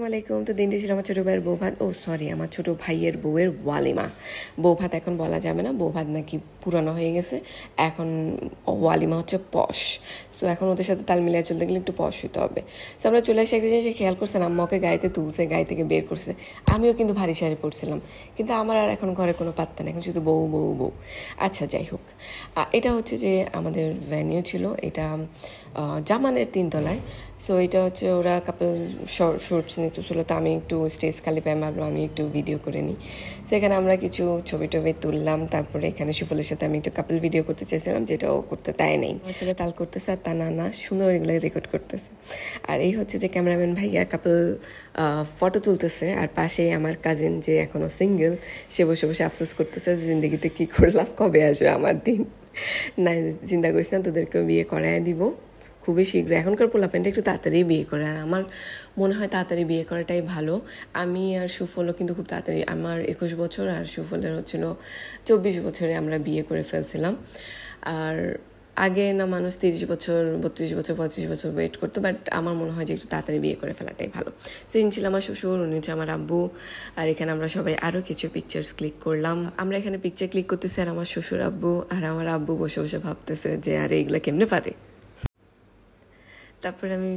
আলাইকুম। তো দিনটি ছিল আমার ছোটো ভাইয়ের বৌভাত, সরি আমার ছোটো ভাইয়ের বউয়ের ওয়ালিমা। বৌভাত এখন বলা যাবে না, বৌভাত নাকি পুরানো হয়ে গেছে, এখন ওয়ালিমা হচ্ছে পশ। সো এখন ওদের সাথে তাল মিলিয়ে চলতে গেলে একটু পশ হতে হবে। সো আমরা চলে আসি, একটা জিনিস খেয়াল করছেন, আম্মা ওকে গাড়িতে তুলছে, গাড়ি থেকে বের করছে, আমিও কিন্তু ভারী শাড়ি পরছিলাম, কিন্তু আমার আর এখন ঘরে কোনো পাত্তা নেই, এখন শুধু বউ বউ বউ। আচ্ছা যাই হোক, এটা হচ্ছে যে আমাদের ভ্যানিউ ছিল, এটা জামানের 3 তলায়। সো এটা হচ্ছে ওরা কাপল শুটস নিতেছিল, তো আমি একটু স্টেজ খালি পাই, ভাবলাম আমি একটু ভিডিও করে নিই। সেখানে আমরা কিছু ছবি টবি তুললাম, তারপরে এখানে সুফলের সাথে আমি একটু কাপল ভিডিও করতে চেয়েছিলাম, যেটাও করতে দেয় নেই। আমার ছেলে তাল করতেছে আর তা না সুন্দর এগুলো রেকর্ড করতেছে। আর এই হচ্ছে যে ক্যামেরাম্যান ভাইয়া কাপল ফটো তুলতেছে, আর পাশেই আমার কাজিন যে এখনও সিঙ্গেল, সে বসে বসে আফসোস করতেছে জিন্দগিতে কী করলাম, কবে আসবে আমার দিন। না, চিন্তা করিস না, তোদেরকেও বিয়ে করায় দিব খুবই শীঘ্র। এখনকার পোলাপেনটা একটু তাড়াতাড়ি বিয়ে করে, আর আমার মনে হয় তাড়াতাড়ি বিয়ে করাটাই ভালো। আমি আর সুফলও কিন্তু খুব তাড়াতাড়ি, আমার 21 বছর আর সুফলের হচ্ছিল 24 বছরে আমরা বিয়ে করে ফেলছিলাম। আর আগে না মানুষ 30 বছর 32 বছর 35 বছর ওয়েট করতো, বাট আমার মনে হয় যে একটু তাড়াতাড়ি বিয়ে করে ফেলাটাই ভালো। সো ইনি ছিল আমার শ্বশুর, উনি হচ্ছে আমার আব্বু, আর এখানে আমরা সবাই আরও কিছু পিকচার্স ক্লিক করলাম। আমরা এখানে পিকচার ক্লিক করতেছি, আর আমার শ্বশুর আব্বু আর আমার আব্বু বসে বসে ভাবতেছে যে আরে এগুলো কেমনে পারে। তারপরে আমি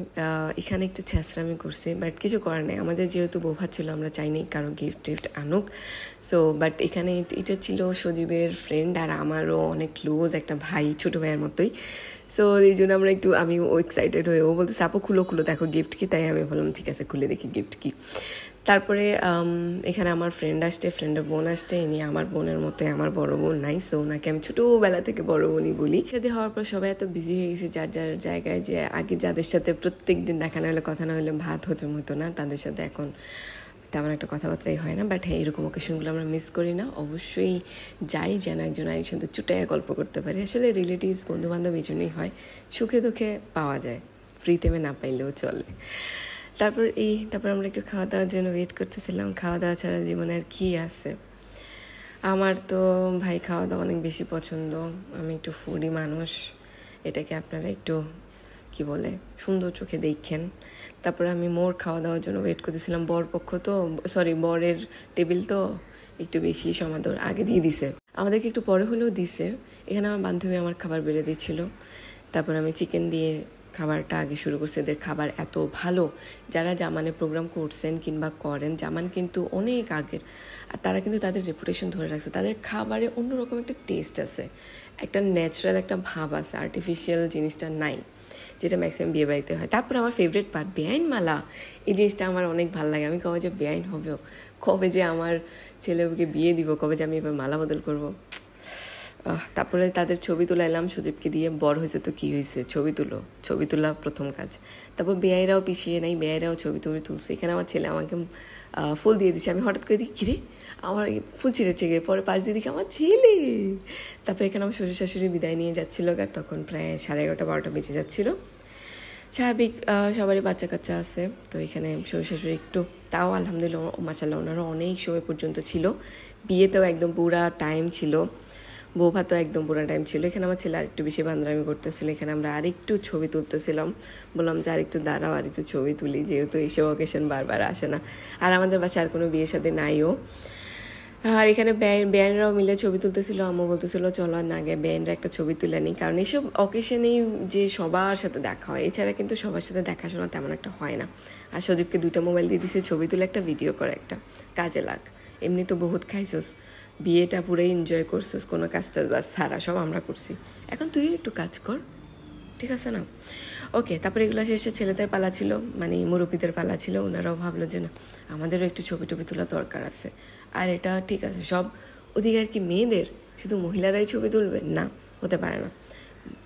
এখানে একটু ছ্যাঁচড়ামি করছি, বাট কিছু করার নেই, আমাদের যেহেতু বৌভাত ছিল আমরা চাইনি কারো গিফট টিফট আনুক। সো বাট এখানে এটা ছিল সজীবের ফ্রেন্ড, আর আমারও অনেক ক্লোজ একটা ভাই, ছোটো ভাইয়ের মতোই। সো এই জন্য আমরা একটু, আমি এক্সাইটেড হয়ে, ও বলতে আপু খুলো দেখো গিফট কি, তাই আমি বললাম ঠিক আছে খুলে দেখি গিফট কি। তারপরে এখানে আমার ফ্রেন্ড আসছে, ফ্রেন্ডের বোন আসছে, ইনি আমার বোনের মতোই, আমার বড় বোন নাই, সো ওনাকে আমি ছোটোবেলা থেকে বড় বোনই বলি। সাথে হওয়ার পর সবাই এত বিজি হয়ে গেছে যার যার জায়গায়, যে আগে যাদের সাথে প্রত্যেক দিন দেখা না হলে কথা না হলে ভাত হজম হতো না, তাদের সাথে এখন তেমন একটা কথাবার্তাই হয় না। বাট হ্যাঁ, এরকম অকেশনগুলো আমরা মিস করি না, অবশ্যই যাই যেন একজন আরেকজনের সাথে চুটাইয়া গল্প করতে পারি। আসলে রিলেটিভস বন্ধুবান্ধব এই জন্যই হয়, সুখে দুঃখে পাওয়া যায়, ফ্রি টাইমে না পাইলেও চলে। তারপর আমরা একটু খাওয়া দাওয়ার জন্য ওয়েট করতেছিলাম। খাওয়া দাওয়া ছাড়া জীবনে আর কী আছে। আমার তো ভাই খাওয়া দাওয়া অনেক বেশি পছন্দ, আমি একটু ফুডি মানুষ, এটাকে আপনারা একটু কি বলে সুন্দর চোখে দেখেন। তারপরে আমি মোর খাওয়া দাওয়ার জন্য ওয়েট করতেছিলাম, বরের টেবিল তো একটু বেশি সমাদর আগে দিয়ে দিছে, আমাদেরকে একটু পরে হলেও দিছে। এখানে আমার বান্ধবী আমার খাবার বেড়ে দিচ্ছিল, তারপর আমি চিকেন দিয়ে খাবারটা আগে শুরু করছে। এদের খাবার এত ভালো, যারা জামানে প্রোগ্রাম করছেন কিংবা করেন, জামান কিন্তু অনেক আগের, আর তারা কিন্তু তাদের রেপুটেশন ধরে রাখছে, তাদের খাবারে অন্যরকম একটা টেস্ট আছে, একটা ন্যাচারাল একটা ভাব আছে, আর্টিফিশিয়াল জিনিসটা নাই, যেটা ম্যাক্সিমাম বিয়ে বাড়িতে হয়। তারপর আমার ফেভারিট পার্ট বেআইন মালা, এই জিনিসটা আমার অনেক ভালো লাগে। আমি কবে যে বেআইন হবেও, কবে যে আমার ছেলেকে বিয়ে দিব, কবে যে আমি এবার মালা বদল করবো। তারপরে তাদের ছবি তোলা এলাম সজীবকে দিয়ে, বড় হয়েছে তো কী হয়েছে, ছবি তোলা প্রথম কাজ। তারপর বেআইরাও পিছিয়ে নেই, বেআইরাও ছবি তুলছে। এখানে আমার ছেলে আমাকে ফুল দিয়ে দিচ্ছে, আমি হঠাৎ করে দিই কিরে আমার ফুল ছিঁড়েছে গিয়ে, পরে পাশ দিয়ে দিকে আমার ছেলে। তারপরে এখানে আমার শ্বশুর শাশুড়ি বিদায় নিয়ে যাচ্ছিলো, তখন প্রায় 11:30-12টা বেজে যাচ্ছিলো। স্বাভাবিক সবারই বাচ্চা কাচ্চা আছে, তো এখানে শ্বশুর শাশুড়ি একটু, তাও আলহামদুলিল্লাহ মাশাআল্লাহ ওনারা অনেক সময় পর্যন্ত ছিল, বিয়েতেও একদম পুরা টাইম ছিল, বৌভাতও একদম পুরো টাইম ছিল। এখানে আমার ছেলে আরেকটু বেশি বান্দরামি করতেছিল, এখানে আমরা আরেকটু ছবি তুলতেছিলাম, বললাম যে আরেকটু দাঁড়াও আরেকটু ছবি তুলি, যেহেতু এইসব অকেশন বারবার আসে না, আর আমাদের বাসায় আর কোনো বিয়ের সাথে নাইও। আর এখানে ব্যান্ডরাও মিলে ছবি তুলতেছিল, আম্মু বলতেছিল চলো না আগে ব্যান্ডরা একটা ছবি তুলে নিই, কারণ এইসব অকেশনেই যে সবার সাথে দেখা হয়, এছাড়া কিন্তু সবার সাথে দেখাশোনা তেমন একটা হয় না। আর সজীবকে 2টা মোবাইল দিয়ে দিছে, ছবি তুলে একটা ভিডিও করে একটা কাজে লাগ, এমনি তো বহুত খাইছোস, বিয়েটা পুরোই এনজয় করছিস, কোনো কাজটা বা সারা সব আমরা করছি, এখন তুই একটু কাজ কর, ঠিক আছে না? ওকে, তারপরে এগুলো শেষে ছেলেদের পালা ছিল, মানে মুরব্বীদের পালা ছিল, ওনারাও ভাবলো যে না আমাদেরও একটু ছবি টবি তোলা দরকার আছে। আর এটা ঠিক আছে, সব অধিকার কি মেয়েদের, শুধু মহিলারাই ছবি তুলবে? না, হতে পারে না,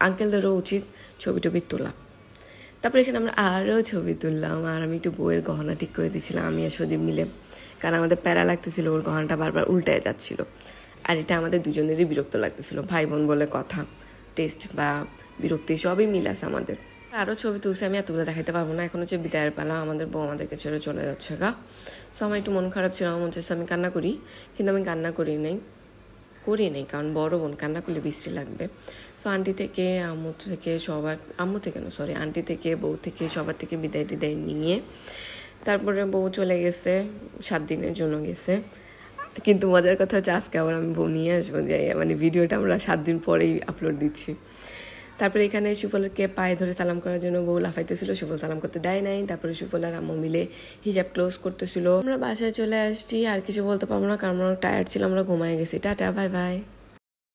আঙ্কেলদেরও উচিত ছবি টবি তোলা। তারপরে এখানে আমরা আরও ছবি তুললাম, আর আমি একটু বউয়ের গহনা ঠিক করে দিচ্ছিলাম, আমি আর সজীব মিলে, কারণ আমাদের প্যারা লাগতেছিল, ওর গহনাটা বারবার উল্টায় যাচ্ছিল, আর এটা আমাদের দুজনেরই বিরক্ত লাগতেছিল, ভাই বোন বলে কথা, টেস্ট বা বিরক্তি সবই মিল আছে আমাদের। আরও ছবি তুলছি, আমি এতগুলো দেখাতে পারবো না, এখন হচ্ছে বিদায়ের পালা, আমাদের বউ আমাদেরকে ছেড়ে চলে যাচ্ছে গা। সো আমার একটু মন খারাপ ছিল, আমার মনে হচ্ছে আমি কান্না করি, কিন্তু আমি কান্না করি নাই, কারণ বড় বোন, কান্না করলে বৃষ্টি লাগবে। সো আন্টি থেকে বউ থেকে সবার থেকে বিদায় টিদায় নিয়ে তারপরে বউ চলে গেছে, 7 দিনের জন্য গেছে। কিন্তু মজার কথা হচ্ছে আজকে আবার আমি বউ নিয়ে আসবো, যে মানে ভিডিওটা আমরা 7 দিন পরেই আপলোড দিচ্ছি। তারপরে এখানে সুফলকে পায়ে ধরে সালাম করার জন্য বউ লাফাইতেছিল, সুফল সালাম করতে দেয় নাই। তারপরে সুফল আর আম্মু মিলে হিজাব ক্লোজ করতেছিল। আমরা বাসায় চলে আসছি, আর কিছু বলতে পারবো না কারণ আমরা টায়ার্ড ছিলাম, আমরা ঘুমায় গেছি। Tata, bye bye.